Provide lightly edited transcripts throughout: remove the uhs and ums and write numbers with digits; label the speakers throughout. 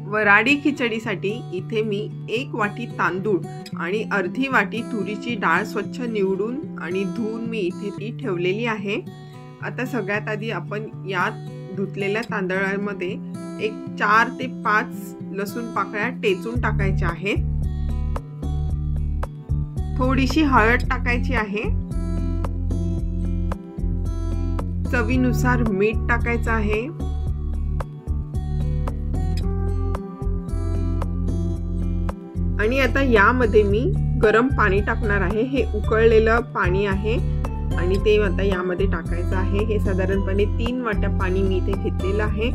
Speaker 1: वराडी खिचडीसाठी इथे मी 1 वाटी तांदूळ आणि अर्धी वाटी तुरीची डाळ स्वच्छ निवडून आणि धुवून मी इथे ती ठेवलेली आहे। आता सगळ्यात आधी आपण या धुतलेल्या तांदळामध्ये एक 4 ते 5 लसूण पाकळ्या टेचून टाकायच्या आहेत। थोडीशी हळद टाकायची आहे। चवीनुसार मीठ टाकायचं आहे। आणि आता यामध्ये मी गरम पाणी टाकणार आहे। हे उकळलेलं पाणी आहे आणि ते आता यामध्ये टाकायचं आहे। हे साधारणपणे 3 वाट्या पाणी मी इथे घेतलेलं आहे।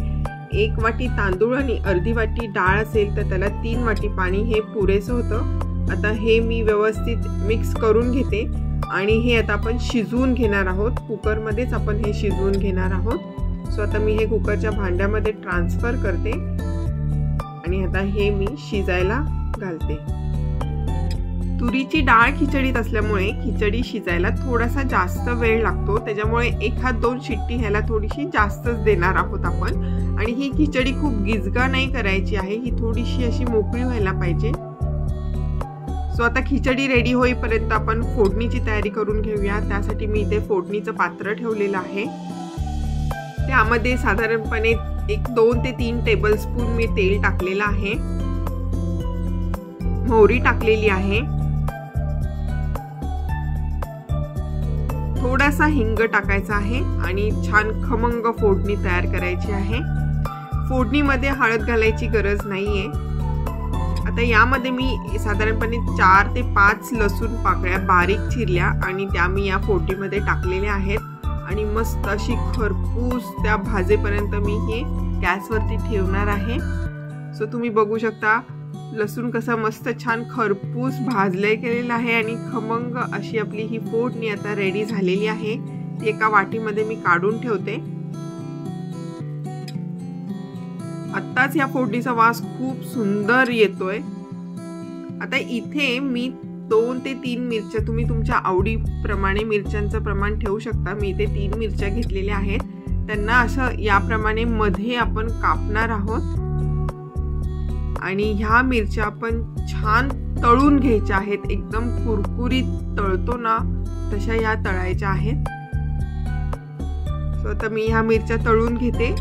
Speaker 1: 1 वाटी तांदूळ आणि अर्धी वाटी डाळ असेल तर त्याला 3 वाटी पाणी हे पुरेसं होतं। आता हे मी व्यवस्थित मिक्स करून घेते आणि हे आता आपण शिजवून घेणार आहोत। कुकरमध्येच आपण हे शिजवून घेणार आहोत। सो आता मी हे कुकरच्या भांड्यामध्ये ट्रान्सफर करते आणि आता हे मी शिजायला घालते। तुरीची डाळ खिचडीत असल्यामुळे खिचडी शिजायला थोडासा जास्त वेळ लागतो, त्याच्यामुळे 1-2 शिट्टी ह्याला थोडीशी जास्तच देणार आहोत आपण। आणि ही खिचडी खूप गिजगा नाही करायची आहे, ही थोडीशी अशी मोकळी व्हायला पाहिजे। सो आता खिचडी रेडी होईपर्यंत आपण फोडणीची तयारी करून घेऊया। त्यासाठी मी इथे फोडणीचं पात्र ठेवलेलं आहे। त्यामध्ये साधारणपणे 2 ते 3 टेबलस्पून मी तेल टाकलेलं आहे। मोहरी टाकलेली आहे। थोडासा हिंग टाकायचा आहे आणि छान खमंग फोडणी तयार करायची आहे। फोडणीमध्ये हळद घालायची गरज नाहीये। आता यामध्ये मी साधारणपणे 4 ते 5 लसूण पाकळ्या बारीक चिरल्या आणि त्या मी या फोडणीमध्ये टाकलेल्या आहेत आणि मस्त अशी खरपूस त्या भाजेपर्यंत मी हे गॅसवरती ठेवणार आहे। सो तुम्ही बघू शकता लसूण कसा मस्त छान खरपूस भाजले गेलेला आहे आणि खमंग अशी आपली ही फोडणी आता रेडी झालेली आहे। ती एका वाटीमध्ये मी काढून ठेवते। आत्ताच या फोडणीचा वास खूप सुंदर येतोय। आता इथे मी 2 ते 3 मिरच्या, तुम्ही तुमच्या आवडीप्रमाणे मिरच्यांचं प्रमाण ठेवू शकता। मी इथे 3 मिरच्या घेतलेल्या आहेत, त्यांना असं याप्रमाणे मध्ये आपण कापणार आहोत आणि ह्या मिरच्या आपण छान तळून घ्यायच्या आहेत। एकदम कुरकुरीत तळतो ना तशा ह्या तळायच्या आहेत। सो आता मी ह्या मिरच्या तळून घेते।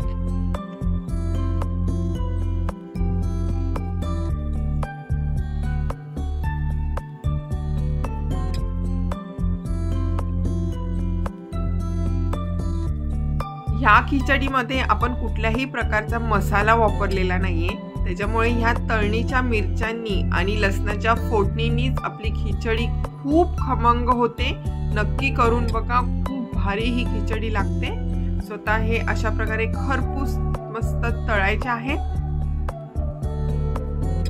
Speaker 1: ह्या खिचडीमध्ये आपण कुठल्याही प्रकारचा मसाला वापरलेला नाहीये, त्याच्यामुळे ह्या तळणीच्या मिरच्यांनी आणि लसणाच्या फोडणीनीच आपली खिचडी खूप खमंग होते। नक्की करून बघा, खूप भारी ही खिचडी लागते। स्वतः हे अशा प्रकारे खरपूस मस्त तळायचे आहेत।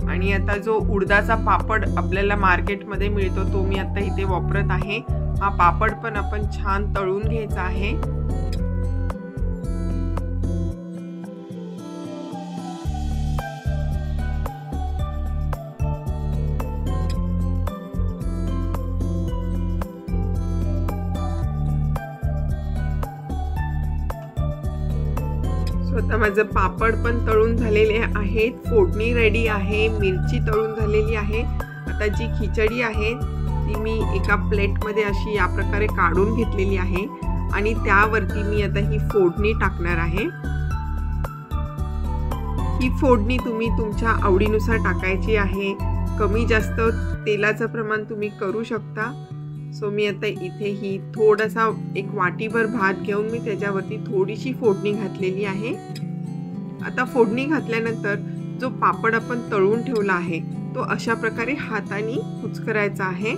Speaker 1: आणि आता जो उडदाचा पापड आपल्याला मार्केटमध्ये मिळतो तो मी आता इथे वापरत आहे। हा पापड पण आपण छान तळून घ्यायचा आहे। आता माझं पापड पण तळून झालेले आहेत, फोडणी रेडी आहे, मिरची तळून झालेली आहे। आता जी खिचडी आहे ती मी एका प्लेटमध्ये अशी या प्रकारे काढून घेतलेली आहे आणि त्यावरती मी आता ही फोडणी टाकणार आहे। ही फोडणी तुम्ही तुमच्या आवडीनुसार टाकायची आहे। कमी जास्त तेलाचं प्रमाण तुम्ही करू शकता। सो मी आता इथे ही थोडासा 1 वाटीभर भात घेऊन मी त्याच्यावरती थोडीशी फोडणी घातलेली आहे। आता फोडणी घातल्यानंतर जो पापड आपण तळून ठेवला आहे तो अशा प्रकारे हाताने कुचकरायचा आहे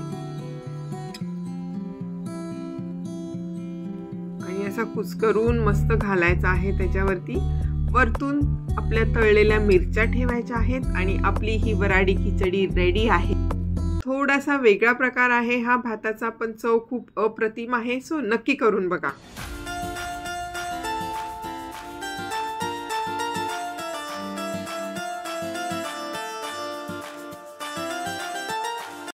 Speaker 1: आणि असा कुचकरून मस्त घालायचा आहे त्याच्यावरती। वरतून आपल्या तळलेल्या मिरच्या ठेवायच्या आहेत आणि आपली ही वराडी खिचडी रेडी आहे। थोडासा वेगळा प्रकार आहे हा भाताचा, पण चव खूप अप्रतिम आहे। सो नक्की करून बघा।